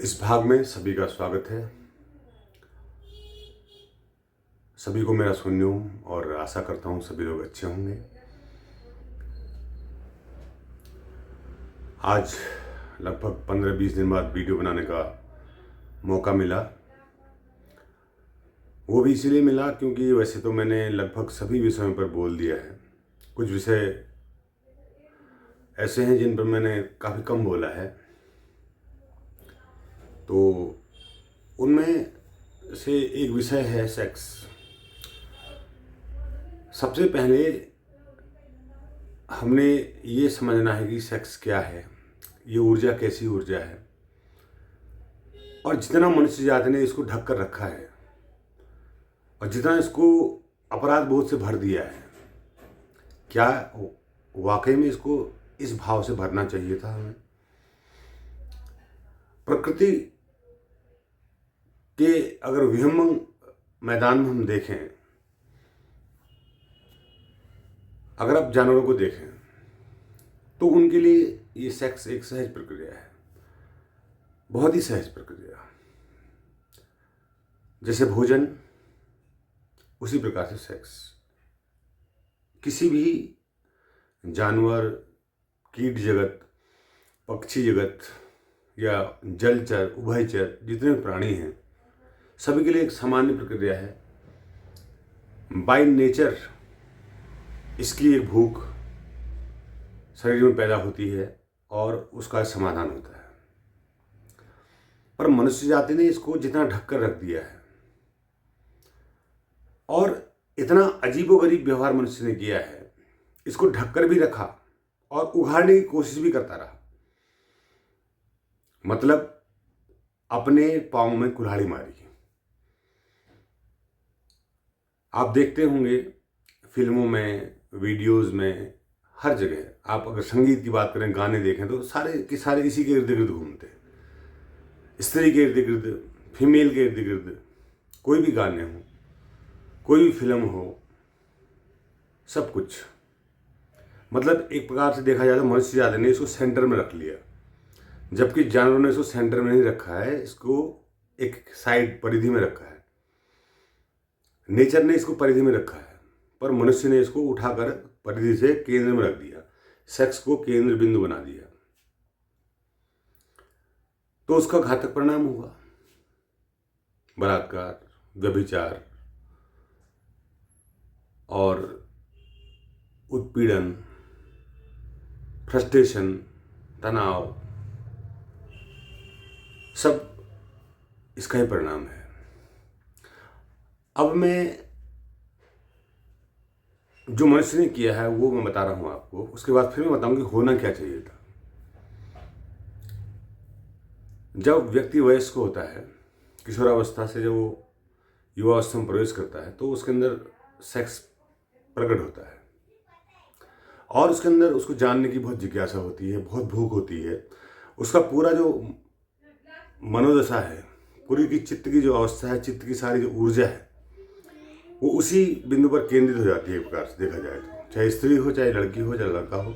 इस भाग में सभी का स्वागत है। सभी को मेरा सुन्यूम और आशा करता हूँ सभी लोग अच्छे होंगे। आज लगभग 15-20 दिन बाद वीडियो बनाने का मौका मिला। वो भी इसीलिए मिला क्योंकि वैसे तो मैंने लगभग सभी विषयों पर बोल दिया है। कुछ विषय ऐसे हैं जिन पर मैंने काफ़ी कम बोला है, तो उनमें से एक विषय है सेक्स। सबसे पहले हमने ये समझना है कि सेक्स क्या है, ये ऊर्जा कैसी ऊर्जा है, और जितना मनुष्य जाति ने इसको ढक कर रखा है और जितना इसको अपराध बोध से भर दिया है, क्या वाकई में इसको इस भाव से भरना चाहिए था हमें? प्रकृति के अगर विहंगम मैदान में हम देखें, अगर आप जानवरों को देखें तो उनके लिए ये सेक्स एक सहज प्रक्रिया है, बहुत ही सहज प्रक्रिया। जैसे भोजन, उसी प्रकार से सेक्स। किसी भी जानवर, कीट जगत, पक्षी जगत या जलचर, उभयचर जितने प्राणी हैं, सभी के लिए एक सामान्य प्रक्रिया है। बाय नेचर इसकी एक भूख शरीर में पैदा होती है और उसका समाधान होता है। पर मनुष्य जाति ने इसको जितना ढककर रख दिया है और इतना अजीबोगरीब व्यवहार मनुष्य ने किया है, इसको ढककर भी रखा और उघाड़ने की कोशिश भी करता रहा। मतलब अपने पांव में कुल्हाड़ी मारी। आप देखते होंगे फिल्मों में, वीडियोस में, हर जगह। आप अगर संगीत की बात करें, गाने देखें तो सारे के सारे इसी के इर्द गिर्द घूमते हैं। स्त्री के इर्द गिर्द, फीमेल के इर्द गिर्द, कोई भी गाने हो, कोई भी फिल्म हो, सब कुछ। मतलब एक प्रकार से देखा जाए तो मनुष्य जाति ने इसको सेंटर में रख लिया, जबकि जानवरों ने इसको सेंटर में नहीं रखा है, इसको एक साइड परिधि में रखा है। नेचर ने इसको परिधि में रखा है, पर मनुष्य ने इसको उठाकर परिधि से केंद्र में रख दिया, सेक्स को केंद्र बिंदु बना दिया। तो उसका घातक परिणाम हुआ बलात्कार, व्यभिचार और उत्पीड़न, फ्रस्ट्रेशन, तनाव, सब इसका ही परिणाम है। अब मैं जो मनुष्य ने किया है वो मैं बता रहा हूं आपको, उसके बाद फिर मैं बताऊंगी होना क्या चाहिए था। जब व्यक्ति वयस्क होता है, किशोरावस्था से जब वो युवावस्था में प्रवेश करता है, तो उसके अंदर सेक्स प्रकट होता है और उसके अंदर उसको जानने की बहुत जिज्ञासा होती है, बहुत भूख होती है। उसका पूरा जो मनोदशा है, पूरी की चित्त की जो अवस्था है, चित्त की सारी जो ऊर्जा है, वो उसी बिंदु पर केंद्रित हो जाती है। एक प्रकार से देखा जाए तो, चाहे स्त्री हो, चाहे लड़की हो, चाहे लड़का हो।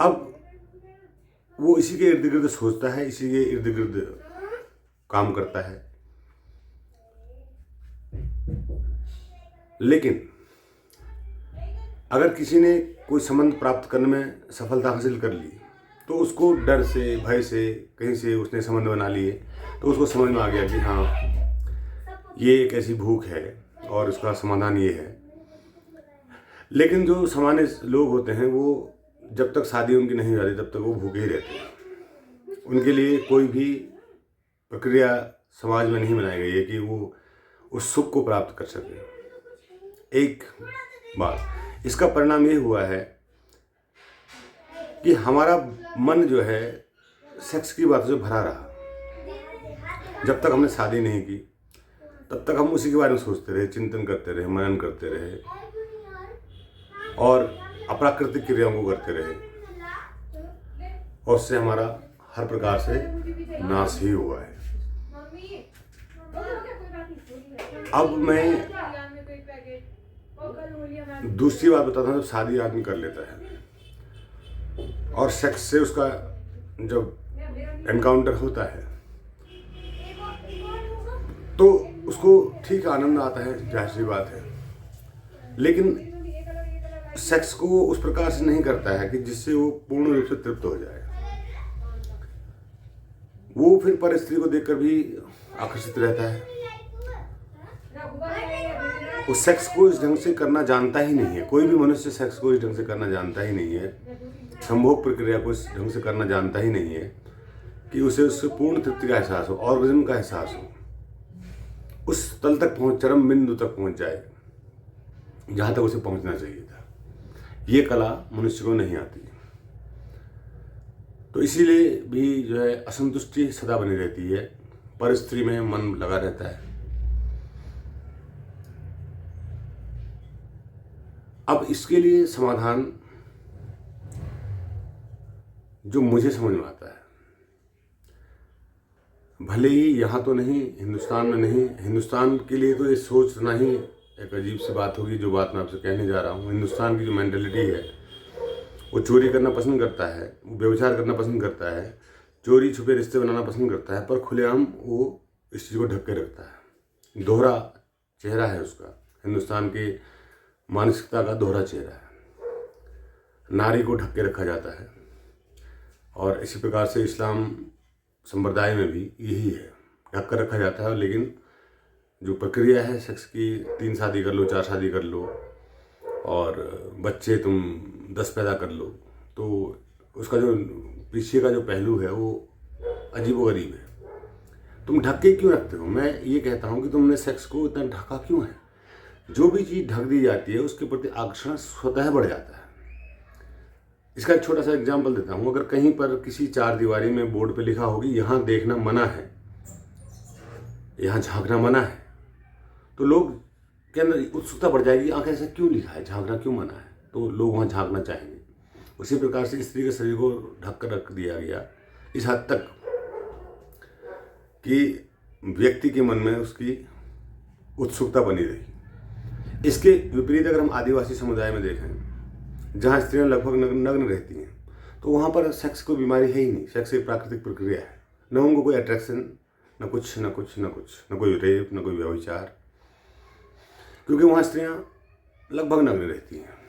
अब वो इसी के इर्द गिर्द सोचता है, इसी के इर्द गिर्द काम करता है। लेकिन अगर किसी ने कोई संबंध प्राप्त करने में सफलता हासिल कर ली, तो उसको डर से, भय से, कहीं से उसने संबंध बना लिए, तो उसको समझ में आ गया कि हाँ, ये एक ऐसी भूख है और उसका समाधान ये है। लेकिन जो सामान्य लोग होते हैं, वो जब तक शादी उनकी नहीं हो जाती तब तक वो भूखे ही रहते हैं। उनके लिए कोई भी प्रक्रिया समाज में नहीं बनाई गई है कि वो उस सुख को प्राप्त कर सके। एक बात, इसका परिणाम ये हुआ है कि हमारा मन जो है सेक्स की बातों से भरा रहा। जब तक हमने शादी नहीं की तब तक हम उसी के बारे में सोचते रहे, चिंतन करते रहे, मनन करते रहे और अप्राकृतिक क्रियाओं को करते रहे, और उससे हमारा हर प्रकार से नाश ही हुआ है। अब मैं दूसरी बात बताता हूँ। जब शादी आदमी कर लेता है और सेक्स से उसका जब एनकाउंटर होता है तो उसको ठीक आनंद आता है, जाहिर सी बात है, लेकिन सेक्स को उस प्रकार से नहीं करता है कि जिससे वो पूर्ण रूप से तृप्त हो जाए। वो फिर पर स्त्री को देखकर भी आकर्षित रहता है। वो सेक्स को इस ढंग से करना जानता ही नहीं है। कोई भी मनुष्य सेक्स को इस ढंग से करना जानता ही नहीं है, संभोग प्रक्रिया को इस ढंग से करना जानता ही नहीं है कि उसे उससे पूर्ण तृप्ति का एहसास हो, ऑर्गेज्म का एहसास हो, उस तल तक पहुंच, चरम बिंदु तक पहुंच जाए जहां तक उसे पहुंचना चाहिए था। ये कला मनुष्य को नहीं आती, तो इसीलिए भी जो है असंतुष्टि सदा बनी रहती है, पर स्त्री में मन लगा रहता है। अब इसके लिए समाधान जो मुझे समझ में आता है, भले ही यहाँ तो नहीं, हिंदुस्तान में नहीं, हिंदुस्तान के लिए तो ये सोचना ही एक अजीब सी बात होगी जो बात मैं आपसे कहने जा रहा हूँ। हिंदुस्तान की जो मेंटालिटी है, वो चोरी करना पसंद करता है, वो व्यभिचार करना पसंद करता है, चोरी छुपे रिश्ते बनाना पसंद करता है, पर खुलेआम वो इस चीज़ को ढक के रखता है। दोहरा चेहरा है उसका, हिंदुस्तान की मानसिकता का दोहरा चेहरा है। नारी को ढक के रखा जाता है, और इसी प्रकार से इस्लाम संप्रदाय में भी यही है, ढक कर रखा जाता है। लेकिन जो प्रक्रिया है सेक्स की, 3 शादी कर लो, 4 शादी कर लो, और बच्चे तुम 10 पैदा कर लो, तो उसका जो पीछे का जो पहलू है वो अजीबोगरीब है। तुम ढक के क्यों रखते हो? मैं ये कहता हूँ कि तुमने सेक्स को इतना ढका क्यों है? जो भी चीज़ ढक दी जाती है उसके प्रति आकर्षण स्वतः बढ़ जाता है। इसका एक छोटा सा एग्जाम्पल देता हूँ। अगर कहीं पर किसी 4 दीवारी में बोर्ड पे लिखा होगी यहाँ देखना मना है, यहाँ झांकना मना है, तो लोग के अंदर उत्सुकता बढ़ जाएगी, आखिर ऐसा क्यों लिखा है, झांकना क्यों मना है, तो लोग वहाँ झांकना चाहेंगे। उसी प्रकार से स्त्री के शरीर को ढक कर रख दिया गया इस हद तक कि व्यक्ति के मन में उसकी उत्सुकता बनी रही। इसके विपरीत अगर हम आदिवासी समुदाय में देखें, जहाँ स्त्रियाँ लगभग नग्न रहती हैं, तो वहाँ पर सेक्स कोई बीमारी है ही नहीं। सेक्स एक प्राकृतिक प्रक्रिया है, न उनको कोई अट्रैक्शन, न कुछ, न कोई रेप, न कोई व्यभिचार, क्योंकि वहाँ स्त्रियाँ लगभग नग्न रहती हैं।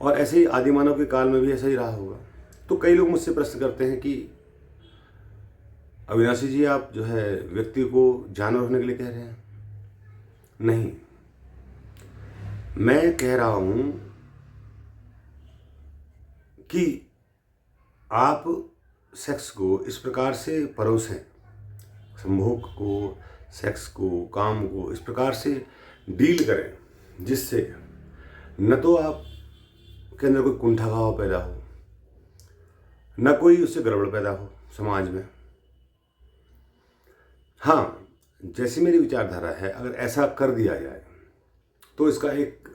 और ऐसे ही आदिमानव के काल में भी ऐसा ही रहा होगा। तो कई लोग मुझसे प्रश्न करते हैं कि अविनाशी जी, आप जो है व्यक्ति को जानवर होने के लिए कह रहे हैं? नहीं, मैं कह रहा हूं कि आप सेक्स को इस प्रकार से परोसें, संभोग को, सेक्स को, काम को इस प्रकार से डील करें जिससे न तो आप के अंदर कोई कुंठा भाव पैदा हो, न कोई उससे गड़बड़ पैदा हो समाज में। हाँ, जैसी मेरी विचारधारा है, अगर ऐसा कर दिया जाए तो इसका एक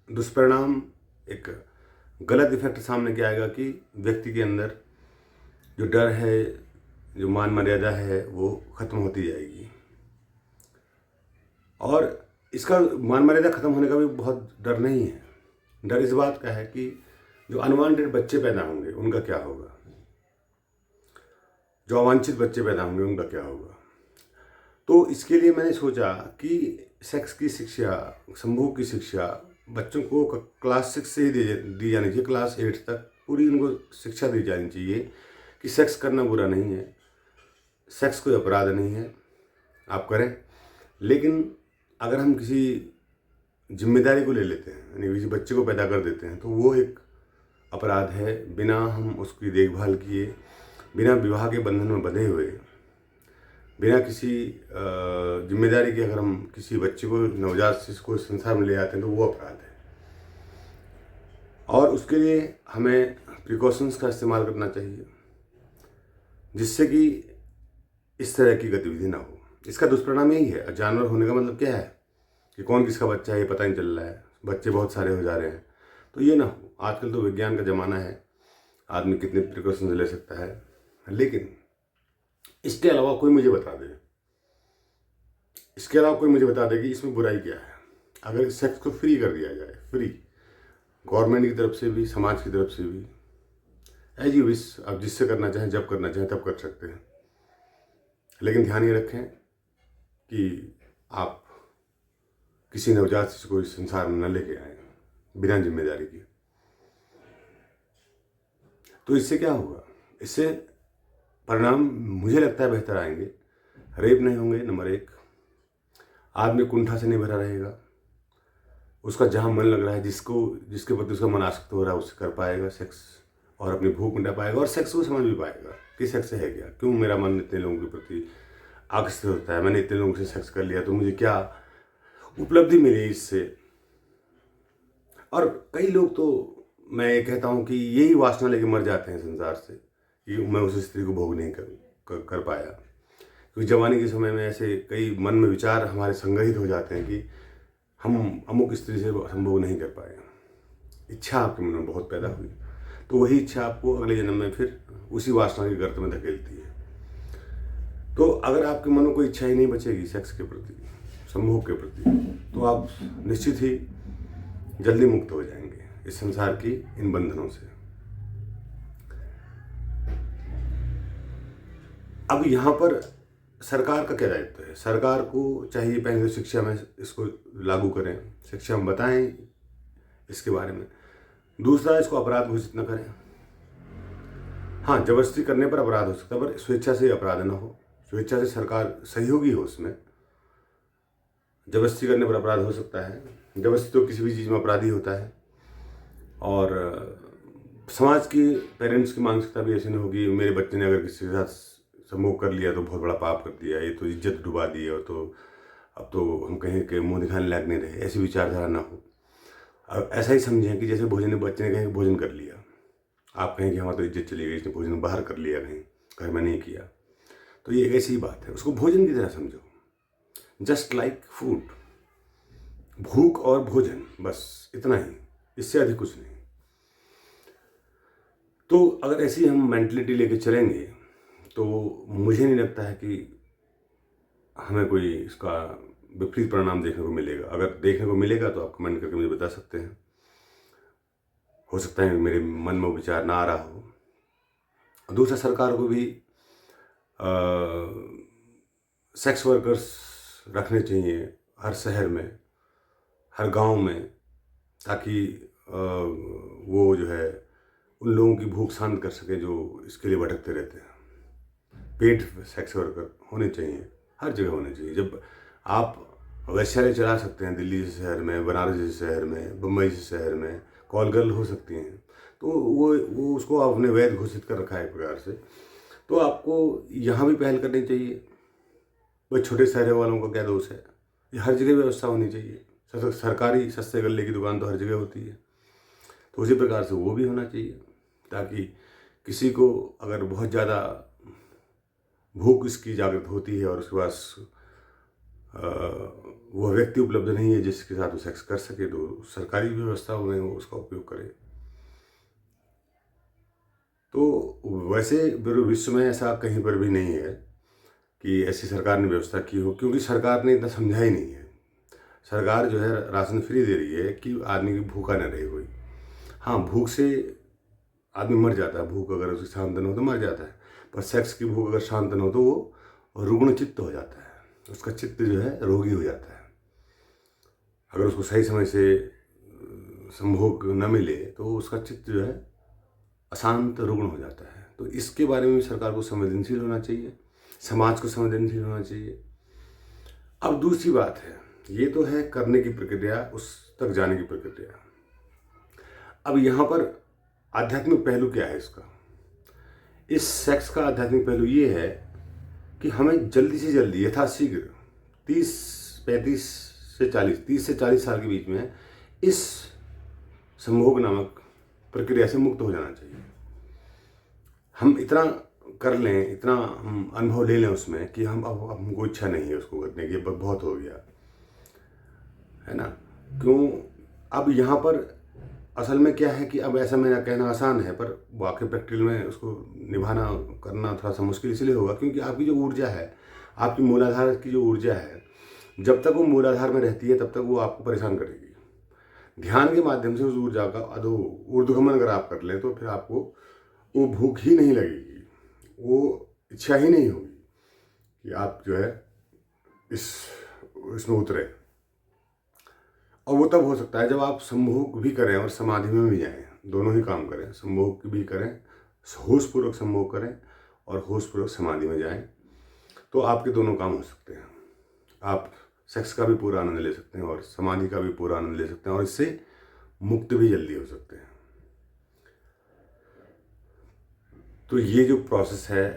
दुष्परिणाम, एक गलत इफेक्ट सामने क्या आएगा कि व्यक्ति के अंदर जो डर है, जो मान मर्यादा है, वो खत्म होती जाएगी। और इसका मान मर्यादा खत्म होने का भी बहुत डर नहीं है। डर इस बात का है कि जो अनवांटेड बच्चे पैदा होंगे उनका क्या होगा, जो अवांछित बच्चे पैदा होंगे उनका क्या होगा। तो इसके लिए मैंने सोचा कि सेक्स की शिक्षा, संभोग की शिक्षा बच्चों को क्लास 6 से ही दी जानी चाहिए, क्लास 8 तक पूरी उनको शिक्षा दी जानी चाहिए कि सेक्स करना बुरा नहीं है, सेक्स कोई अपराध नहीं है, आप करें। लेकिन अगर हम किसी जिम्मेदारी को ले लेते हैं, यानी किसी बच्चे को पैदा कर देते हैं, तो वो एक अपराध है। बिना हम उसकी देखभाल किए, बिना विवाह के बंधन में बंधे हुए, बिना किसी जिम्मेदारी के अगर हम किसी बच्चे को, नवजात शिशु को संसार में ले आते हैं तो वो अपराध है। और उसके लिए हमें प्रिकॉशंस का इस्तेमाल करना चाहिए जिससे कि इस तरह की गतिविधि ना हो। इसका दुष्परिणाम यही है। जानवर होने का मतलब क्या है कि कौन किसका बच्चा है ये पता नहीं चल रहा है, बच्चे बहुत सारे हो जा रहे हैं, तो ये ना हो। आजकल तो विज्ञान का ज़माना है, आदमी कितने प्रिकॉशंस ले सकता है। लेकिन इसके अलावा कोई मुझे बता दे, कि इसमें बुराई क्या है। अगर सेक्स को फ्री कर दिया जाए, फ्री, गवर्नमेंट की तरफ से भी, समाज की तरफ से भी, एज यू विश, आप जिससे करना चाहें, जब करना चाहें तब कर सकते हैं। लेकिन ध्यान ये रखें कि आप किसी नवजात शिशु को इस संसार में न लेके आए बिना जिम्मेदारी के। तो इससे क्या होगा? इससे परिणाम मुझे लगता है बेहतर आएंगे। रेप नहीं होंगे, नंबर एक। आदमी कुंठा से नहीं भरा रहेगा, उसका जहाँ मन लग रहा है, जिसके प्रति उसका मन आसक्त हो रहा है, उससे कर पाएगा सेक्स और अपनी भूख मिटा पाएगा, और सेक्स को समझ भी पाएगा कि सेक्स है क्या, क्यों मेरा मन इतने लोगों के प्रति आकर्षित होता है, मैंने इतने लोगों से सेक्स कर लिया तो मुझे क्या उपलब्धि मिली इससे। और कई लोग तो मैं ये कहता हूँ कि यही वासना लेके मर जाते हैं संसार से कि मैं उस स्त्री को भोग नहीं कर पाया। क्योंकि जवानी के समय में ऐसे कई मन में विचार हमारे संग्रहित हो जाते हैं कि हम अमुक स्त्री से संभोग नहीं कर पाए। इच्छा आपके मन में बहुत पैदा हुई, तो वही इच्छा आपको अगले जन्म में फिर उसी वासना के गर्त में धकेलती है। तो अगर आपके मन में कोई इच्छा ही नहीं बचेगी सेक्स के प्रति, संभोग के प्रति, तो आप निश्चित ही जल्दी मुक्त हो जाएंगे इस संसार की इन बंधनों से। अब यहाँ पर सरकार का क्या दायित्व है? सरकार को चाहिए पहले तो शिक्षा में इसको लागू करें, शिक्षा में बताएं इसके बारे में। दूसरा, इसको अपराध घोषित न करें। हाँ, जबरदस्ती करने पर अपराध हो सकता है, पर स्वेच्छा से अपराध न हो, स्वेच्छा से सरकार सहयोगी हो उसमें। जबरदस्ती करने पर अपराध हो सकता है, जबरदस्ती तो किसी भी चीज़ में अपराधी होता है। और समाज की पेरेंट्स की मानसिकता भी ऐसी नहीं होगी मेरे बच्चे ने अगर किसी के साथ संभोग कर लिया तो बहुत बड़ा पाप कर दिया, ये तो इज्जत डुबा दी है, और तो अब तो हम कहें कि मुंह दिखाने लायक नहीं रहे, ऐसी विचारधारा ना हो। अब ऐसा ही समझें कि जैसे बच्चे ने कहीं भोजन कर लिया, आप कहें कि हमारा तो इज्जत चली गई, इसने भोजन बाहर कर लिया, कहीं घर में नहीं किया, तो ये ऐसी ही बात है। उसको भोजन की तरह समझो, जस्ट लाइक फूड, भूख और भोजन, बस इतना ही, इससे अधिक कुछ नहीं। तो अगर ऐसी हम मेंटलिटी लेके चलेंगे तो मुझे नहीं लगता है कि हमें कोई इसका विपरीत परिणाम देखने को मिलेगा। अगर देखने को मिलेगा तो आप कमेंट करके मुझे बता सकते हैं। हो सकता है मेरे मन में वो विचार ना आ रहा हो। दूसरा, सरकार को भी सेक्स वर्कर्स रखने चाहिए हर शहर में, हर गांव में, ताकि वो जो है उन लोगों की भूख शांत कर सके जो इसके लिए भटकते रहते हैं। पेड सेक्स वर्कर होने चाहिए, हर जगह होने चाहिए। जब आप वैश्यालय चला सकते हैं दिल्ली जैसे शहर में, बनारस जैसे शहर में, बम्बई जैसे शहर में, कॉल गर्ल हो सकती हैं, तो वो उसको आपने वैध घोषित कर रखा है एक प्रकार से। तो आपको यहाँ भी पहल करनी चाहिए। भाई छोटे शहर वालों का क्या दोष है? ये हर जगह व्यवस्था होनी चाहिए। सरकारी सस्ते गल्ले की दुकान तो हर जगह होती है, तो उसी प्रकार से वो भी होना चाहिए, ताकि किसी को अगर बहुत ज़्यादा भूख इसकी जागृत होती है और उसके पास वह व्यक्ति उपलब्ध नहीं है जिसके साथ वो सेक्स कर सके, तो सरकारी व्यवस्था में वो उसका उपयोग करे। तो वैसे विश्व में ऐसा कहीं पर भी नहीं है कि ऐसी सरकार ने व्यवस्था की हो, क्योंकि सरकार ने इतना समझा ही नहीं है। सरकार जो है राशन फ्री दे रही है कि आदमी की भूखा न रहे कोई। हाँ, भूख से आदमी मर जाता है, भूख अगर उसकी शांत न हो तो मर जाता है, पर सेक्स की भूख अगर शांत न हो तो वो रुग्ण चित्त हो जाता है, उसका चित्त जो है रोगी हो जाता है। अगर उसको सही समय से संभोग न मिले तो उसका चित्त जो है अशांत रुग्ण हो जाता है। तो इसके बारे में सरकार को संवेदनशील होना चाहिए, समाज को संवेदनशील होना चाहिए। अब दूसरी बात है, ये तो है करने की प्रक्रिया, उस तक जाने की प्रक्रिया। अब यहाँ पर आध्यात्मिक पहलू क्या है इसका? इस सेक्स का आध्यात्मिक पहलू ये है कि हमें जल्दी से जल्दी यथाशीघ्र 30 से 40 साल के बीच में इस संभोग नामक प्रक्रिया से मुक्त हो जाना चाहिए। हम इतना कर लें, इतना हम अनुभव ले लें उसमें कि अब हमको इच्छा नहीं है उसको करने की, बहुत हो गया है ना। क्यों? अब यहाँ पर असल में क्या है कि अब ऐसा मेरा कहना आसान है, पर वाकई प्रैक्टिकल में उसको निभाना करना थोड़ा सा मुश्किल इसलिए होगा क्योंकि आपकी जो ऊर्जा है, आपकी मूलाधार की जो ऊर्जा है, जब तक वो मूलाधार में रहती है तब तक वो आपको परेशान करेगी। ध्यान के माध्यम से उस ऊर्जा का ऊर्ध्वगमन अगर आप कर लें तो फिर आपको वो भूख ही नहीं लगेगी, वो इच्छा ही नहीं होगी कि आप जो है इसमें उतरे। और वो तब हो सकता है जब आप संभोग भी करें और समाधि में भी जाएं, दोनों ही काम करें, संभोग भी करें, होशपूर्वक संभोग करें और होशपूर्वक समाधि में जाएं, तो आपके दोनों काम हो सकते हैं। आप सेक्स का भी पूरा आनंद ले सकते हैं और समाधि का भी पूरा आनंद ले सकते हैं और इससे मुक्त भी जल्दी हो सकते हैं। तो ये जो प्रोसेस है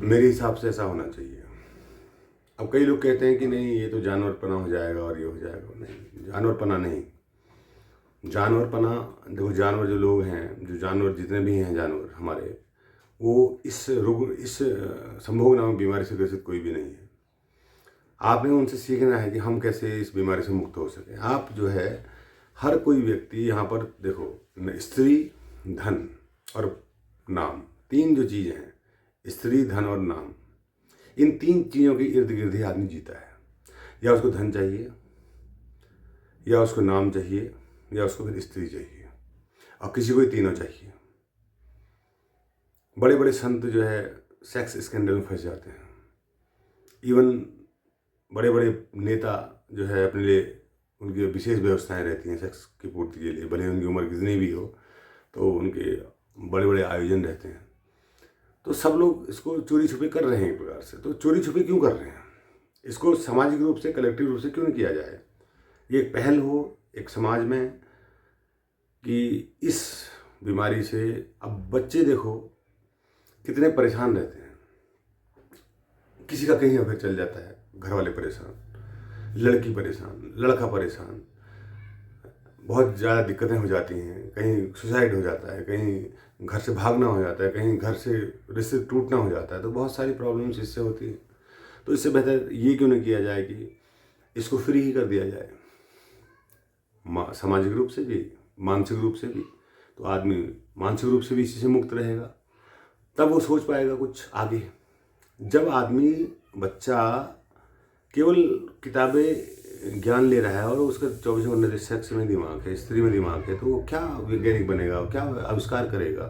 मेरे हिसाब से ऐसा होना चाहिए। अब कई लोग कहते हैं कि नहीं ये तो जानवरपना हो जाएगा और ये हो जाएगा। नहीं, जानवरपना नहीं। जानवरपना, देखो जानवर जो लोग हैं, जो जानवर जितने भी हैं जानवर हमारे, वो इस संभोग नामक बीमारी से ग्रसित कोई भी नहीं है। आपने उनसे सीखना है कि हम कैसे इस बीमारी से मुक्त हो सकें। आप जो है हर कोई व्यक्ति यहाँ पर देखो, स्त्री, धन और नाम, तीन जो चीज़ें हैं, स्त्री, धन और नाम, इन तीन चीज़ों के इर्द गिर्द ही आदमी जीता है। या उसको धन चाहिए, या उसको नाम चाहिए, या उसको फिर स्त्री चाहिए, और किसी को ही तीनों चाहिए। बड़े बड़े संत जो है सेक्स स्कैंडल में फंस जाते हैं। इवन बड़े बड़े नेता जो है अपने लिए उनकी विशेष व्यवस्थाएं रहती हैं सेक्स की पूर्ति के लिए, भले उनकी उम्र कितनी भी हो, तो उनके बड़े बड़े आयोजन रहते हैं। तो सब लोग इसको चोरी छुपे कर रहे हैं एक प्रकार से। तो चोरी छुपे क्यों कर रहे हैं? इसको सामाजिक रूप से, कलेक्टिव रूप से क्यों नहीं किया जाए? ये एक पहल हो एक समाज में कि इस बीमारी से, अब बच्चे देखो कितने परेशान रहते हैं। किसी का कहीं अफेयर चल जाता है, घर वाले परेशान, लड़की परेशान, लड़का परेशान, बहुत ज़्यादा दिक्कतें हो जाती हैं। कहीं सुसाइड हो जाता है, कहीं घर से भागना हो जाता है, कहीं घर से रिश्ते टूटना हो जाता है। तो बहुत सारी प्रॉब्लम्स इससे होती हैं। तो इससे बेहतर ये क्यों नहीं किया जाए कि इसको फ्री ही कर दिया जाए, सामाजिक रूप से भी, मानसिक रूप से भी। तो आदमी मानसिक रूप से भी इसी से मुक्त रहेगा, तब वो सोच पाएगा कुछ आगे। जब आदमी, बच्चा केवल किताबें ज्ञान ले रहा है और उसका 24 घंटे सेक्स में दिमाग है, स्त्री में दिमाग है, तो वो क्या वैज्ञानिक बनेगा, क्या आविष्कार करेगा,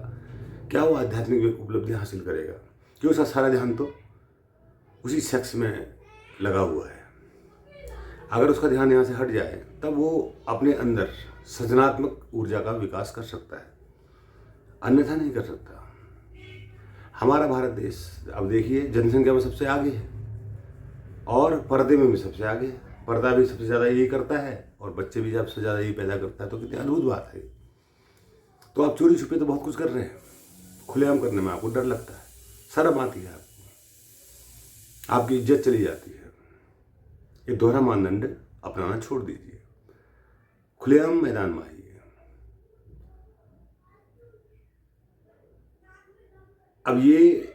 क्या वो आध्यात्मिक उपलब्धि हासिल करेगा? क्यों उसका सारा ध्यान तो उसी सेक्स में लगा हुआ है। अगर उसका ध्यान यहाँ से हट जाए तब वो अपने अंदर सृजनात्मक ऊर्जा का विकास कर सकता है, अन्यथा नहीं कर सकता। हमारा भारत देश अब देखिए जनसंख्या में सबसे आगे है और पर्दे में भी सबसे आगे है। पर्दा भी सबसे ज़्यादा यही करता है और बच्चे भी सबसे ज़्यादा यही पैदा करता है। तो कितनी अद्भुत बात है। तो आप चोरी छुपे तो बहुत कुछ कर रहे हैं, खुलेआम करने में आपको डर लगता है, शर्म आती है आपको, आपकी इज्जत चली जाती है। ये दोहरा मानदंड अपनाना छोड़ दीजिए, खुलेआम मैदान में आइए। अब ये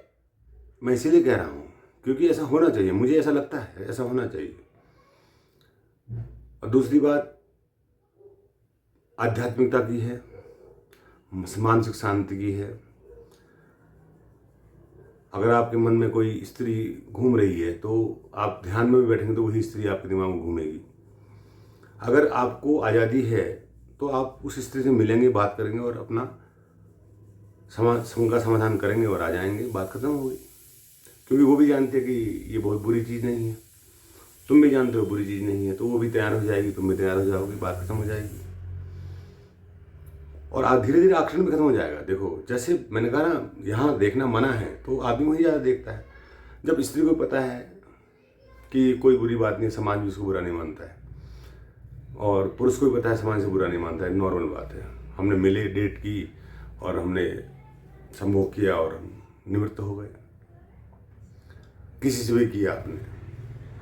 मैं इसीलिए कह रहा हूँ क्योंकि ऐसा होना चाहिए, मुझे ऐसा लगता है ऐसा होना चाहिए। और दूसरी बात आध्यात्मिकता की है, मानसिक शांति की है। अगर आपके मन में कोई स्त्री घूम रही है तो आप ध्यान में भी बैठेंगे तो वही स्त्री आपके दिमाग में घूमेगी। अगर आपको आज़ादी है तो आप उस स्त्री से मिलेंगे, बात करेंगे और अपना समस्या का समाधान करेंगे और आ जाएंगे, बात खत्म हो गई। क्योंकि वो भी जानते हैं कि ये बहुत बुरी चीज़ नहीं है, तुम भी जानते हो बुरी चीज़ नहीं है, तो वो भी तैयार हो जाएगी, तुम भी तैयार हो जाओगे, बात खत्म हो जाएगी और धीरे धीरे आकर्षण भी खत्म हो जाएगा। देखो जैसे मैंने कहा ना, यहाँ देखना मना है तो आदमी वही ज़्यादा देखता है। जब स्त्री को पता है कि कोई बुरी बात नहीं, समाज भी उसको बुरा नहीं मानता है, और पुरुष को भी पता है समाज से बुरा नहीं मानता है, नॉर्मल बात है। हमने मिले, डेट की और हमने संभोग किया और हम निवृत्त हो गए। किसी से भी किया आपने,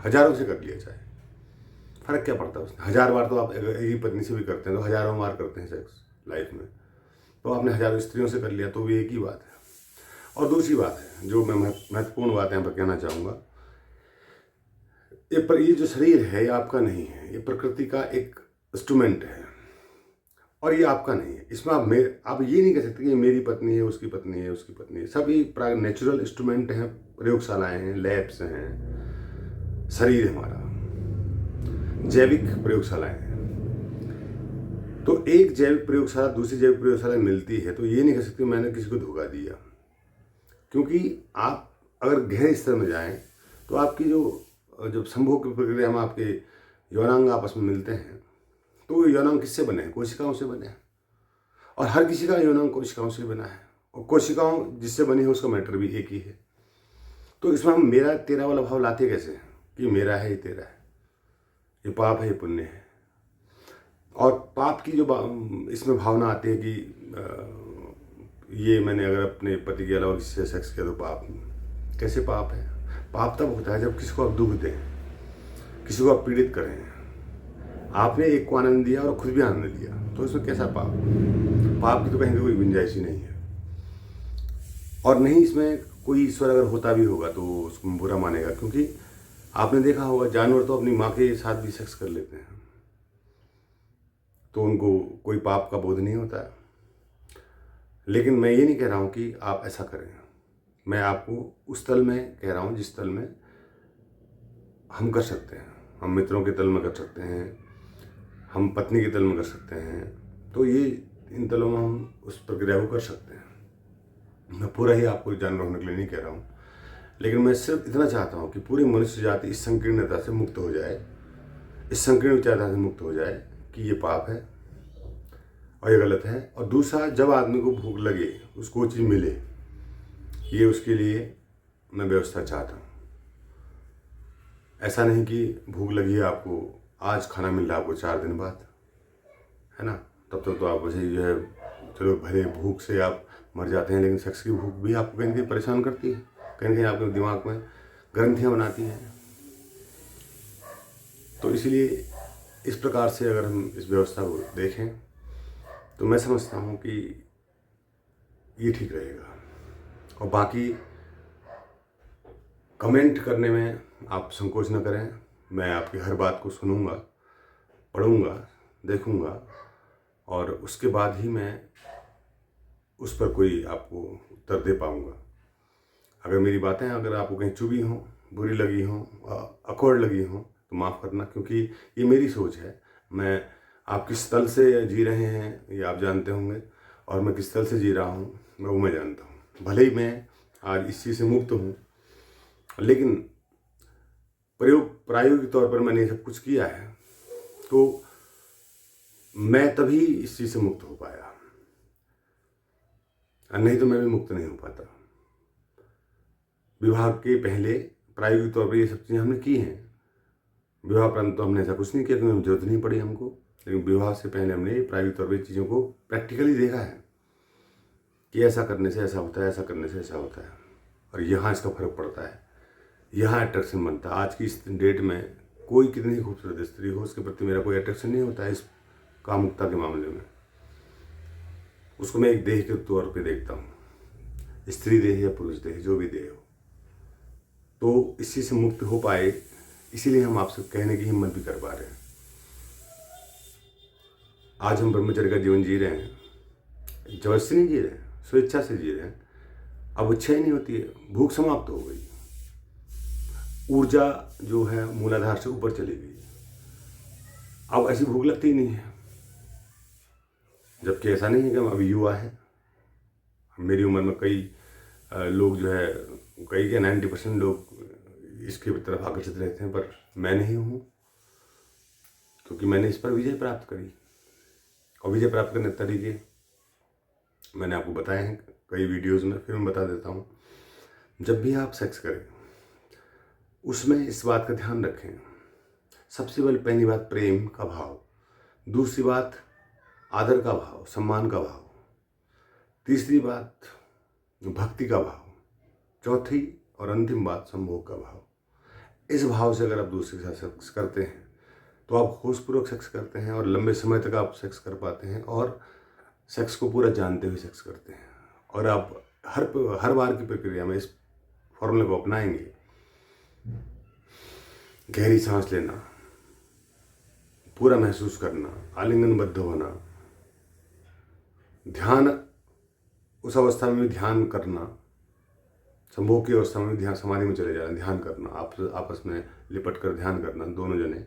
हजारों से कर लिया, चाहे फर्क क्या पड़ता है उसने। 1000 बार तो आप एक ही पत्नी से भी करते हैं तो हजारों बार करते हैं सेक्स लाइफ में, तो आपने हजारों स्त्रियों से कर लिया तो भी एक ही बात है। और दूसरी बात है जो मैं महत्वपूर्ण बात यहाँ पर कहना चाहूँगा, ये जो शरीर है ये आपका नहीं है, ये प्रकृति का एक इंस्ट्रूमेंट है और ये आपका नहीं है। इसमें आप ये नहीं कह सकते कि मेरी पत्नी है, उसकी पत्नी है, उसकी पत्नी है। सब ये नेचुरल इंस्ट्रूमेंट हैं, प्रयोगशालाएं हैं, लैब्स हैं, शरीर हमारा जैविक प्रयोगशालाएं हैं। तो एक जैविक प्रयोगशाला दूसरी जैविक प्रयोगशाला मिलती है, तो ये नहीं कह सकते मैंने किसी को धोखा दिया, क्योंकि आप अगर गहरे स्तर में जाएं तो आपकी जब संभोग की प्रक्रिया में आपके यौनांग आपस में मिलते हैं, तो वो यौनांग किससे बने हैं? कोशिकाओं से बने हैं। और हर किसी का यौनांग कोशिकाओं से बना है, और कोशिकाओं जिससे बनी है उसका मैटर भी एक ही है। तो इसमें हम मेरा तेरा वाला भाव लाते कैसे हैं कि मेरा है ये तेरा है, ये पाप है ये पुण्य है। और पाप की जो इसमें भावना आती है कि ये मैंने अगर अपने पति के अलावा किसी से सेक्स किया तो पाप। कैसे पाप है? पाप तब होता है जब किसी को आप दुख दें, किसी को आप पीड़ित करें। आपने एक को आनंद दिया और खुद भी आनंद लिया, तो इसमें कैसा पाप? पाप की तो कहीं कोई गुंजाइश ही नहीं है। और नहीं, इसमें कोई ईश्वर अगर होता भी होगा तो उसको बुरा मानेगा, क्योंकि आपने देखा होगा जानवर तो अपनी माँ के साथ भी सेक्स कर लेते हैं, तो उनको कोई पाप का बोध नहीं होता है। लेकिन मैं ये नहीं कह रहा हूँ कि आप ऐसा करें, मैं आपको उस तल में कह रहा हूँ जिस तल में हम कर सकते हैं। हम मित्रों के तल में कर सकते हैं, हम पत्नी के तल में कर सकते हैं, तो ये इन तलों में हम उस प्रक्रिया को कर सकते हैं। मैं पूरा ही आपको जानवर होने के लिए नहीं कह रहा हूँ, लेकिन मैं सिर्फ इतना चाहता हूँ कि पूरी मनुष्य जाति इस संकीर्णता से मुक्त हो जाए, इस संकीर्ण विचारधारा से मुक्त हो जाए कि ये पाप है और ये गलत है। और दूसरा, जब आदमी को भूख लगे, उसको वो चीज़ मिले, ये उसके लिए मैं व्यवस्था चाहता हूँ। ऐसा नहीं कि भूख लगी है आपको, आज खाना मिल रहा है आपको 4 दिन बाद, है ना, तब तक तो आप वैसे जो है चलो भले भूख से आप मर जाते हैं, लेकिन सेक्स की भूख भी आपको कहीं ना कहीं परेशान करती है, कहीं ना कहीं आपके दिमाग में ग्रंथियाँ बनाती हैं। तो इसलिए इस प्रकार से अगर हम इस व्यवस्था को देखें तो मैं समझता हूँ कि ये ठीक रहेगा। और बाकी कमेंट करने में आप संकोच न करें, मैं आपकी हर बात को सुनूंगा, पढ़ूंगा, देखूंगा, और उसके बाद ही मैं उस पर कोई आपको उत्तर दे पाऊंगा। अगर मेरी बातें अगर आपको कहीं चुभी हों, बुरी लगी हों, अकवर्ड लगी हों, तो माफ़ करना, क्योंकि ये मेरी सोच है। मैं आप किस तल से जी रहे हैं ये आप जानते होंगे, और मैं किस तल से जी रहा हूँ मैं जानता हूँ। भले ही मैं आज इस चीज़ से मुक्त हूँ, लेकिन प्रायोगिक तौर पर मैंने सब कुछ किया है, तो मैं तभी इस चीज़ से मुक्त हो पाया, नहीं तो मैं भी मुक्त नहीं हो पाता। विवाह के पहले प्रायोगिक तौर पर ये सब चीज़ें हमने की हैं, विवाह उपरांत तो हमने ऐसा कुछ नहीं किया क्योंकि जरूरत नहीं पड़ी हमको, लेकिन विवाह से पहले हमने प्रायोगिक तौर पर चीज़ों को प्रैक्टिकली देखा है कि ऐसा करने से ऐसा होता है, ऐसा करने से ऐसा होता है, और यहाँ इसका फर्क पड़ता है, यहाँ अट्रैक्शन बनता है। आज की इस डेट में कोई कितनी खूबसूरत स्त्री हो, उसके प्रति मेरा कोई अट्रैक्शन नहीं होता है। इस कामुकता के मामले में उसको मैं एक देह के तौर पे देखता हूँ, स्त्री देह या पुरुष देह, जो भी देह हो। तो इसी से मुक्त हो पाए, इसीलिए हम आपसे कहने की हिम्मत भी कर पा रहे हैं। आज हम ब्रह्मचर्य का जीवन जी रहे हैं, जबरदस्ती नहीं जी रहे हैं, स्वेच्छा से जी रहे हैं। अब इच्छा ही नहीं होती है, भूख समाप्त हो गई, ऊर्जा जो है मूलाधार से ऊपर चली गई, अब ऐसी भूख लगती ही नहीं है। जबकि ऐसा नहीं है कि हम अभी युवा हैं, मेरी उम्र में कई लोग जो है, कई के 90% लोग इसके तरफ आकर्षित रहते हैं, पर मैं नहीं हूँ, क्योंकि मैंने इस पर विजय प्राप्त करी। और विजय प्राप्त करने के तरीके मैंने आपको बताए हैं कई वीडियोज़ में, फिर मैं बता देता हूँ। जब भी आप सेक्स करें उसमें इस बात का ध्यान रखें, सबसे पहली बात प्रेम का भाव, दूसरी बात आदर का भाव, सम्मान का भाव, तीसरी बात भक्ति का भाव, चौथी और अंतिम बात संभोग का भाव। इस भाव से अगर आप दूसरे के साथ सेक्स करते हैं तो आप होशपूर्वक सेक्स करते हैं और लंबे समय तक आप सेक्स कर पाते हैं, और सेक्स को पूरा जानते हुए सेक्स करते हैं। और आप हर बार की प्रक्रिया में इस फॉर्मूले को अपनाएंगे। गहरी सांस लेना, पूरा महसूस करना, आलिंगनबद्ध होना, ध्यान, उस अवस्था में भी ध्यान करना, संभोग की अवस्था में भी ध्यान, समाधि में चले जाना, ध्यान करना, आपस में लिपट कर ध्यान करना, दोनों जने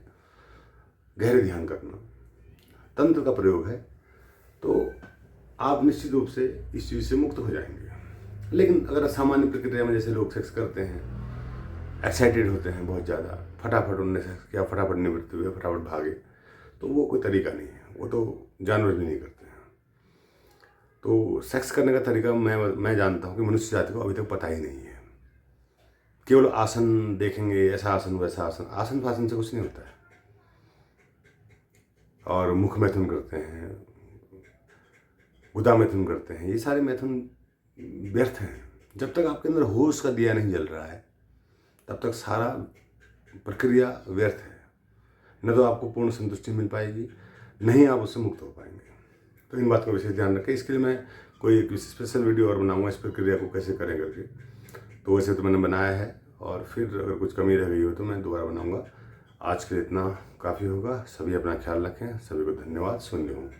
गहरे ध्यान करना, तंत्र का प्रयोग है तो आप निश्चित रूप से इस चीज़ से मुक्त हो जाएंगे। लेकिन अगर सामान्य प्रक्रिया में जैसे लोग सेक्स करते हैं, एक्साइटेड होते हैं बहुत ज़्यादा, फटाफट उनने सेक्स किया, फटाफट निवृत्त हुए, फटाफट भागे, तो वो कोई तरीका नहीं है, वो तो जानवर भी नहीं करते हैं। तो सेक्स करने का तरीका मैं जानता हूँ कि मनुष्य जाति को अभी तक पता ही नहीं है। केवल आसन देखेंगे, ऐसा आसन वैसा आसन, आसन फासन से कुछ नहीं होता है। और मुख मैथुन करते हैं, गुदा मैथुन करते हैं, ये सारे मैथुन व्यर्थ हैं। जब तक आपके अंदर होश का दिया नहीं जल रहा है तब तक सारा प्रक्रिया व्यर्थ है। न तो आपको पूर्ण संतुष्टि मिल पाएगी, नहीं आप उससे मुक्त हो पाएंगे। तो इन बात का विशेष ध्यान रखें। इसके लिए मैं कोई एक स्पेशल वीडियो और बनाऊंगा इस प्रक्रिया को कैसे करें करके। तो वैसे तो मैंने बनाया है, और फिर अगर कुछ कमी रह गई हो तो मैं दोबारा बनाऊंगा। आज के लिए इतना काफ़ी होगा। सभी अपना ख्याल रखें। सभी को धन्यवाद। सुन रहे हूँ।